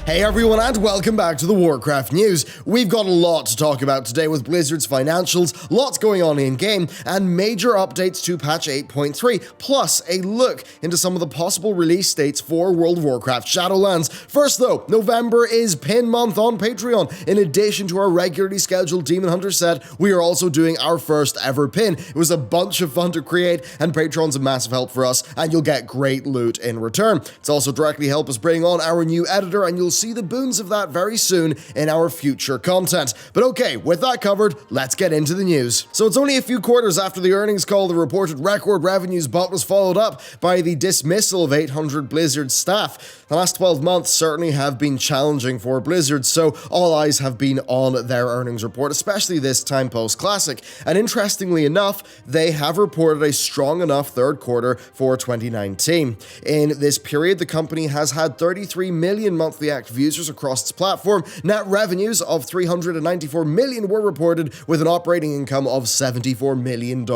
Hey everyone, and welcome back to the Warcraft news. We've got a lot to talk about today with Blizzard's financials, lots going on in-game, and major updates to patch 8.3, plus a look into some of the possible release dates for World of Warcraft Shadowlands. First though, November is pin month on Patreon. In addition to our regularly scheduled Demon Hunter set, we are also doing our first ever pin. It was a bunch of fun to create, and Patreon's a massive help for us, and you'll get great loot in return. It's also directly helped us bring on our new editor, and you'll see the boons of that very soon in our future content. But okay, with that covered, let's get into the news. So it's only a few quarters after the earnings call the reported record revenues, but was followed up by the dismissal of 800 Blizzard staff. The last 12 months certainly have been challenging for Blizzard, so all eyes have been on their earnings report, especially this time post-Classic. And interestingly enough, they have reported a strong enough third quarter for 2019. In this period, the company has had 33 million monthly active users across its platform. Net revenues of $394 million were reported, with an operating income of $74 million in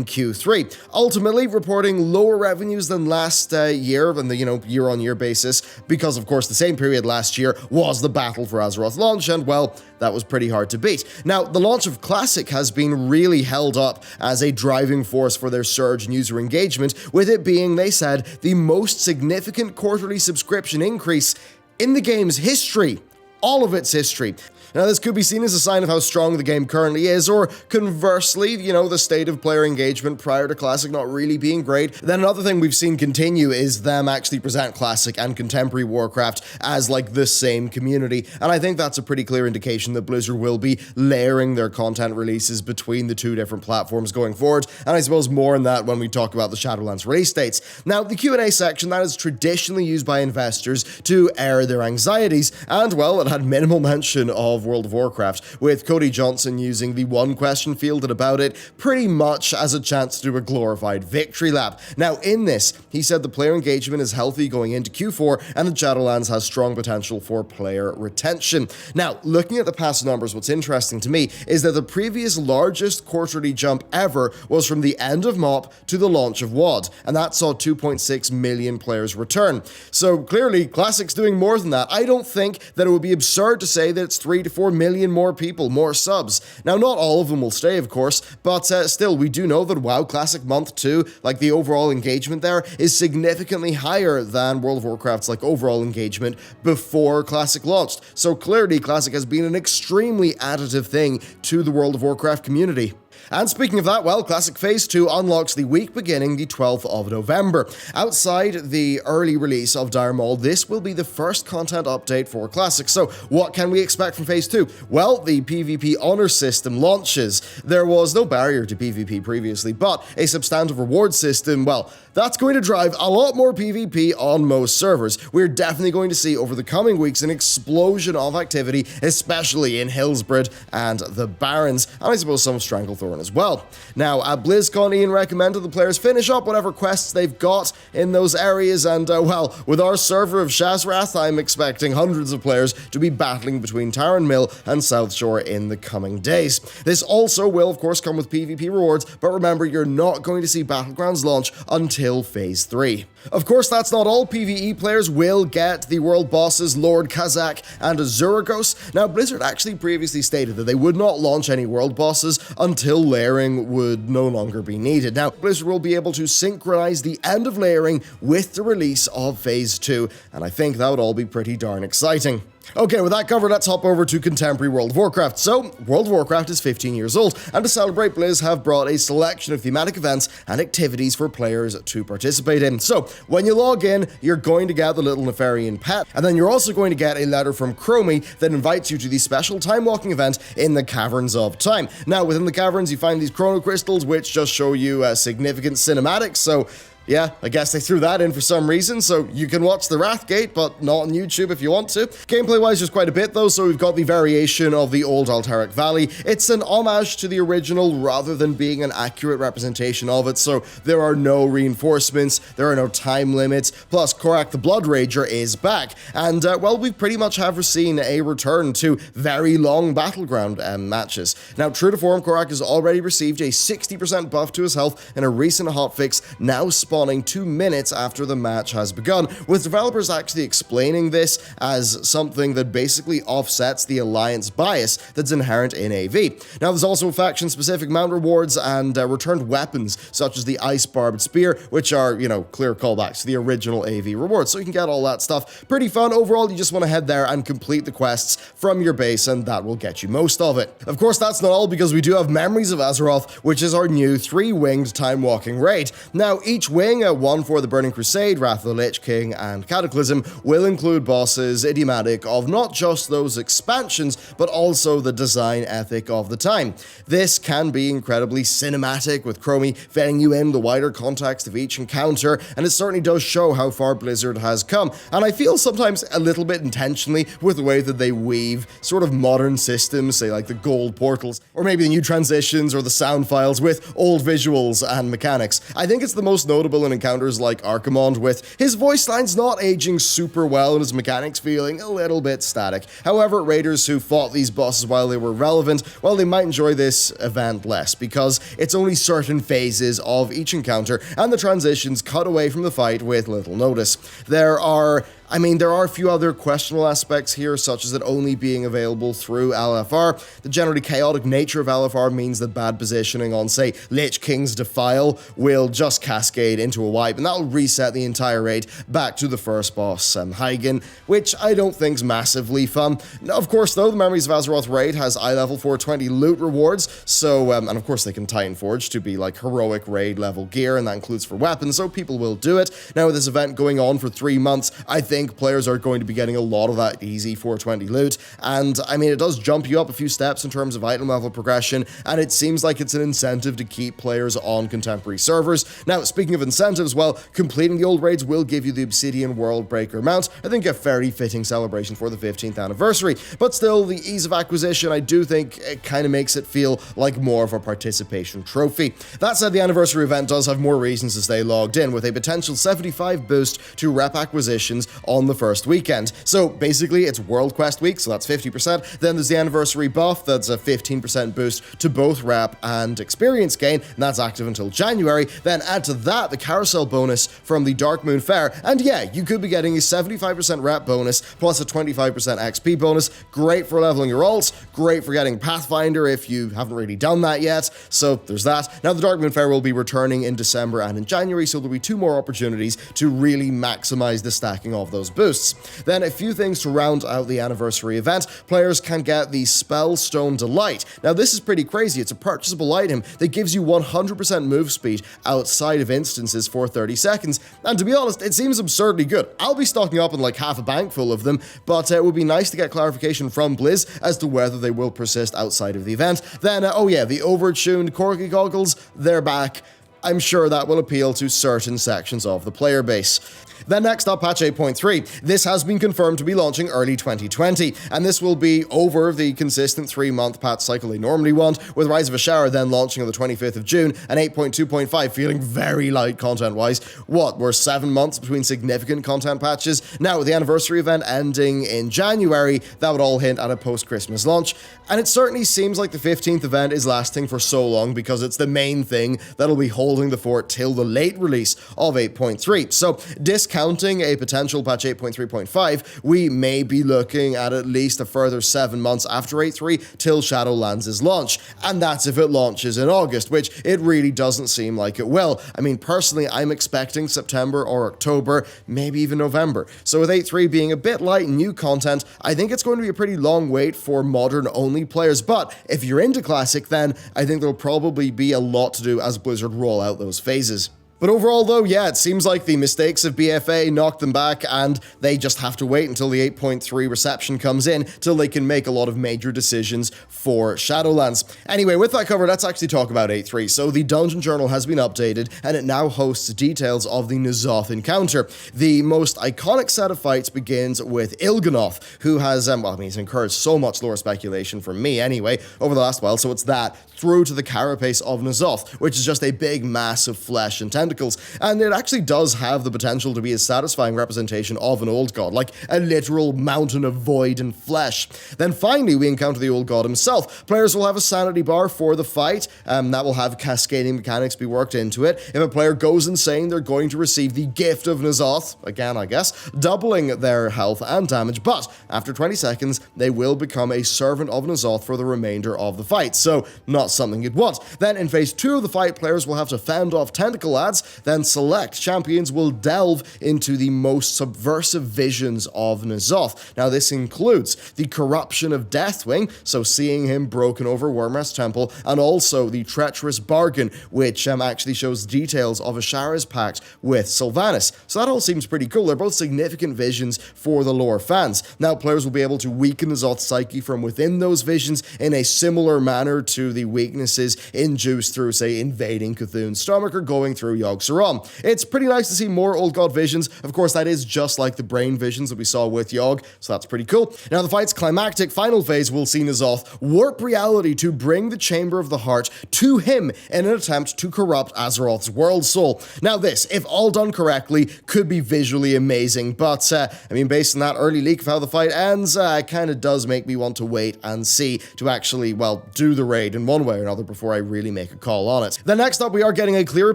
Q3. Ultimately, reporting lower revenues than last year on the year-on-year basis, because of course the same period last year was the Battle for Azeroth launch, and well, that was pretty hard to beat. Now, the launch of Classic has been really held up as a driving force for their surge in user engagement, with it being, they said, the most significant quarterly subscription increase in the game's history. All of its history. Now, this could be seen as a sign of how strong the game currently is, or conversely, the state of player engagement prior to Classic not really being great. Then another thing we've seen continue is them actually present Classic and Contemporary Warcraft as like the same community, and I think that's a pretty clear indication that Blizzard will be layering their content releases between the two different platforms going forward, and I suppose more on that when we talk about the Shadowlands release dates. Now, the Q&A section that is traditionally used by investors to air their anxieties, and well, it had minimal mention of World of Warcraft, with Cody Johnson using the one question fielded about it pretty much as a chance to do a glorified victory lap. Now, in this, he said the player engagement is healthy going into Q4, and that Shadowlands has strong potential for player retention. Now, looking at the past numbers, what's interesting to me is that the previous largest quarterly jump ever was from the end of MOP to the launch of WoD, and that saw 2.6 million players return. So clearly, Classic's doing more than that. I don't think that it would be absurd to say that it's 3 to 4 million more people, more subs. Now, not all of them will stay, of course, but still, we do know that WoW Classic Month 2, like the overall engagement there, is significantly higher than World of Warcraft's like overall engagement before Classic launched. So clearly, Classic has been an extremely additive thing to the World of Warcraft community. And speaking of that, well, Classic Phase 2 unlocks the week beginning the 12th of November. Outside the early release of Dire Maul, this will be the first content update for Classic. So what can we expect from Phase 2? Well, the PvP honor system launches. There was no barrier to PvP previously, but a substantive reward system, well, that's going to drive a lot more PvP on most servers. We're definitely going to see over the coming weeks an explosion of activity, especially in Hillsbrad and the Barrens, and I suppose some of Stranglethorn as well. Now, at BlizzCon, Ian recommended the players finish up whatever quests they've got in those areas, and well, with our server of Shazrath, I'm expecting hundreds of players to be battling between Taran Mill and South Shore in the coming days. This also will, of course, come with PvP rewards, but remember, you're not going to see Battlegrounds launch until Phase 3. Of course, that's not all. PvE players will get the world bosses Lord Kazak and Azuragos. Now, Blizzard actually previously stated that they would not launch any world bosses until layering would no longer be needed. Now, Blizzard will be able to synchronize the end of layering with the release of Phase 2, and I think that would all be pretty darn exciting. Okay, with that covered, let's hop over to Contemporary World of Warcraft. So, World of Warcraft is 15 years old, and to celebrate, Blizz have brought a selection of thematic events and activities for players to participate in. So, when you log in, you're going to get the little Nefarian pet, and then you're also going to get a letter from Chromie that invites you to the special time-walking event in the Caverns of Time. Now, within the caverns, you find these chrono crystals, which just show you significant cinematics, so yeah, I guess they threw that in for some reason, so you can watch the Wrathgate, but not on YouTube if you want to. Gameplay-wise, there's quite a bit though, so we've got the variation of the old Altaric Valley. It's an homage to the original rather than being an accurate representation of it, so there are no reinforcements, there are no time limits, plus Korak the Blood Rager is back, and well, we pretty much have seen a return to very long battleground matches. Now, true to form, Korak has already received a 60% buff to his health in a recent hotfix, now spawning 2 minutes after the match has begun, with developers actually explaining this as something that basically offsets the alliance bias that's inherent in AV. Now, there's also faction-specific mount rewards and returned weapons, such as the Ice Barbed Spear, which are, clear callbacks to the original AV rewards, so you can get all that stuff. Pretty fun. Overall, you just want to head there and complete the quests from your base, and that will get you most of it. Of course, that's not all, because we do have Memories of Azeroth, which is our new 3-winged time-walking raid. Now, each wing, one for the Burning Crusade, Wrath of the Lich King, and Cataclysm, will include bosses idiomatic of not just those expansions, but also the design ethic of the time. This can be incredibly cinematic, with Chromie fitting you in the wider context of each encounter, and it certainly does show how far Blizzard has come. And I feel sometimes a little bit intentionally with the way that they weave sort of modern systems, say like the gold portals, or maybe the new transitions or the sound files with old visuals and mechanics. I think it's the most notable in encounters like Archimonde, with his voice lines not aging super well and his mechanics feeling a little bit static. However, raiders who fought these bosses while they were relevant, well, they might enjoy this event less, because it's only certain phases of each encounter, and the transitions cut away from the fight with little notice. There are a few other questionable aspects here, such as it only being available through LFR. The generally chaotic nature of LFR means that bad positioning on, say, Lich King's Defile will just cascade into a wipe, and that'll reset the entire raid back to the first boss, Hygen, which I don't think's massively fun. Of course, though, the Memories of Azeroth raid has eye level 420 loot rewards, so, and of course they can Titan Forge to be like heroic raid level gear, and that includes for weapons, so people will do it. Now, with this event going on for 3 months, I think players are going to be getting a lot of that easy 420 loot, and it does jump you up a few steps in terms of item level progression, and it seems like it's an incentive to keep players on contemporary servers. Now, speaking of incentives, well, completing the old raids will give you the Obsidian Worldbreaker mount. I think a very fitting celebration for the 15th anniversary, but still, the ease of acquisition, I do think it kind of makes it feel like more of a participation trophy. That said, the anniversary event does have more reasons to stay logged in, with a potential 75 boost to rep acquisitions on the first weekend. So basically, it's World Quest week, so that's 50%. Then there's the anniversary buff, that's a 15% boost to both rep and experience gain, and that's active until January. Then add to that the carousel bonus from the Dark Moon Fair, and yeah, you could be getting a 75% rep bonus plus a 25% XP bonus. Great for leveling your alts, great for getting Pathfinder if you haven't really done that yet, so there's that. Now, the Dark Moon Fair will be returning in December and in January, so there'll be 2 more opportunities to really maximize the stacking of those boosts. Then a few things to round out the anniversary event. Players can get the Spellstone Delight. Now, this is pretty crazy. It's a purchasable item that gives you 100% move speed outside of instances for 30 seconds, and to be honest, it seems absurdly good. I'll be stocking up on like half a bank full of them, but it would be nice to get clarification from Blizz as to whether they will persist outside of the event. Then, the overtuned Corky Goggles, they're back. I'm sure that will appeal to certain sections of the player base. Then next up, patch 8.3. This has been confirmed to be launching early 2020, and this will be over the consistent 3-month patch cycle they normally want, with Rise of Ashara then launching on the 25th of June, and 8.2.5 feeling very light content-wise. We're 7 months between significant content patches. Now, with the anniversary event ending in January, that would all hint at a post-Christmas launch, and it certainly seems like the 15th event is lasting for so long because it's the main thing that'll be holding the fort till the late release of 8.3. So, discounting a potential patch 8.3.5, we may be looking at least a further 7 months after 8.3 till Shadowlands' launch, and that's if it launches in August, which it really doesn't seem like it will. Personally, I'm expecting September or October, maybe even November. So with 8.3 being a bit light in new content, I think it's going to be a pretty long wait for modern-only players, but if you're into Classic, then I think there'll probably be a lot to do as Blizzard roll out those phases. But overall though, yeah, it seems like the mistakes of BFA knocked them back, and they just have to wait until the 8.3 reception comes in till they can make a lot of major decisions for Shadowlands. Anyway, with that covered, let's actually talk about 8.3. So the Dungeon Journal has been updated, and it now hosts details of the N'Zoth encounter. The most iconic set of fights begins with Il'gynoth, who has, he's encouraged so much lore speculation from me anyway, over the last while, so it's that, through to the carapace of N'Zoth, which is just a big mass of flesh and tentacles tentacles, and it actually does have the potential to be a satisfying representation of an old god, like a literal mountain of void and flesh. Then finally, we encounter the old god himself. Players will have a sanity bar for the fight, that will have cascading mechanics be worked into it. If a player goes insane, they're going to receive the gift of N'Zoth, again I guess, doubling their health and damage, but after 20 seconds, they will become a servant of N'Zoth for the remainder of the fight, so not something you'd want. Then in phase 2 of the fight, players will have to fend off tentacle ads, then select champions will delve into the most subversive visions of N'Zoth. Now this includes the corruption of Deathwing, so seeing him broken over Wormrest Temple, and also the treacherous bargain, which actually shows details of Ashara's pact with Sylvanas. So that all seems pretty cool. They're both significant visions for the lore fans. Now players will be able to weaken N'Zoth's psyche from within those visions in a similar manner to the weaknesses induced through, say, invading Cthulhu's stomach or going through Yogg-Saron. It's pretty nice to see more old god visions. Of course, that is just like the brain visions that we saw with Yogg, so that's pretty cool. Now the fight's climactic final phase will see N'Zoth warp reality to bring the Chamber of the Heart to him in an attempt to corrupt Azeroth's world soul. Now this, if all done correctly, could be visually amazing, but I mean, based on that early leak of how the fight ends, it kind of does make me want to wait and see to actually, well, do the raid in one way or another before I really make a call on it. Then next up, we are getting a clearer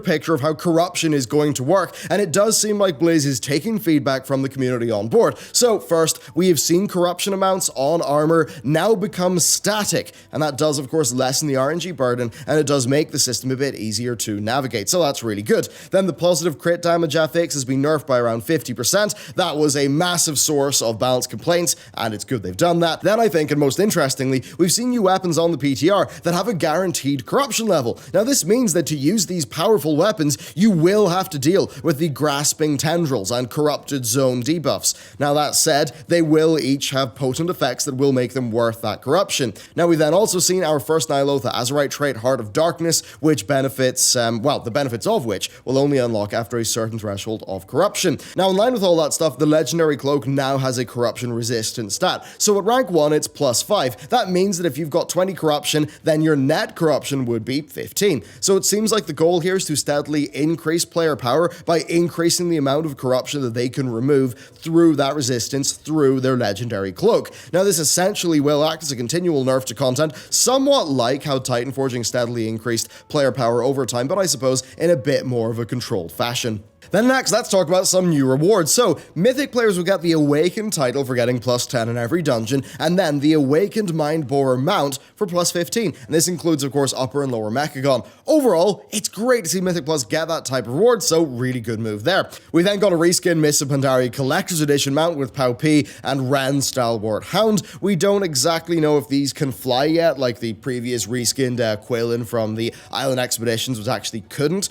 picture of how corruption is going to work, and it does seem like Blizz is taking feedback from the community on board. So first, we have seen corruption amounts on armor now become static, and that does of course lessen the RNG burden, and it does make the system a bit easier to navigate, so that's really good. Then the positive crit damage affix has been nerfed by around 50%. That was a massive source of balance complaints, and it's good they've done that. Then I think, and most interestingly, we've seen new weapons on the PTR that have a guaranteed corruption level. Now this means that to use these powerful weapons, you will have to deal with the grasping tendrils and corrupted zone debuffs. Now that said, they will each have potent effects that will make them worth that corruption. Now we've then also seen our first Ny'alotha Azerite trait, Heart of Darkness, which benefits, the benefits of which will only unlock after a certain threshold of corruption. Now in line with all that stuff, the Legendary Cloak now has a corruption resistant stat. So at rank 1, it's +5. That means that if you've got 20 corruption, then your net corruption would be 15. So it seems like the goal here is to steadily increase player power by increasing the amount of corruption that they can remove through that resistance through their Legendary Cloak. Now this essentially will act as a continual nerf to content, somewhat like how Titan Forging steadily increased player power over time, but I suppose in a bit more of a controlled fashion. Then next, let's talk about some new rewards. So, Mythic players will get the Awakened title for getting +10 in every dungeon, and then the Awakened Mindborer mount for +15. And this includes, of course, Upper and Lower Mechagon. Overall, it's great to see Mythic Plus get that type of reward, so really good move there. We then got a reskin Mists of Pandaria Collector's Edition mount with Pau P and Ren Stalwart Hound. We don't exactly know if these can fly yet, like the previous reskinned Quillen from the Island Expeditions was actually couldn't,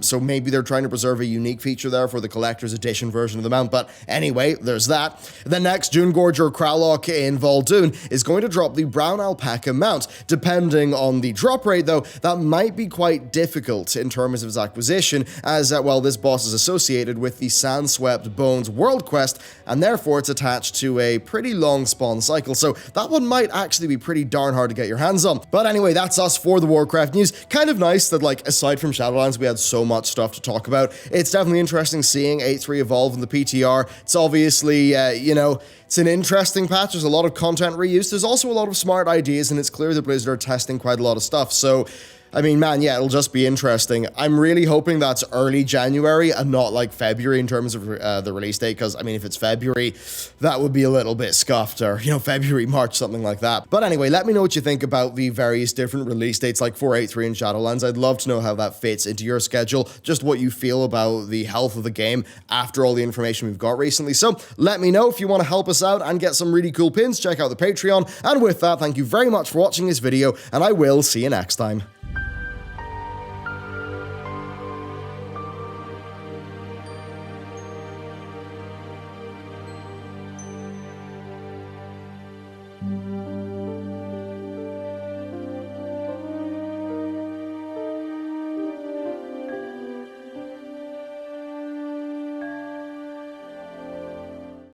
so maybe they're trying to preserve a unique feature there for the collector's edition version of the mount, but anyway, there's that. The next Dune Gorger Kralok in Vol'Dun is going to drop the Brown Alpaca mount. Depending on the drop rate though, that might be quite difficult in terms of its acquisition, as this boss is associated with the Sandswept Bones world quest, and therefore it's attached to a pretty long spawn cycle, so that one might actually be pretty darn hard to get your hands on. But anyway, that's us for the Warcraft news. Kind of nice that, like, aside from Shadowlands, we had so much stuff to talk about. It's definitely interesting seeing 8.3 evolve in the PTR. It's obviously, it's an interesting patch. There's a lot of content reuse. There's also a lot of smart ideas, and it's clear that Blizzard are testing quite a lot of stuff. So, I mean, man, yeah, it'll just be interesting. I'm really hoping that's early January and not like February in terms of the release date, because, I mean, if it's February, that would be a little bit scuffed, or, February, March, something like that. But anyway, let me know what you think about the various different release dates like 4.8.3 and Shadowlands. I'd love to know how that fits into your schedule, just what you feel about the health of the game after all the information we've got recently. So let me know if you want to help us out and get some really cool pins. Check out the Patreon. And with that, thank you very much for watching this video, and I will see you next time.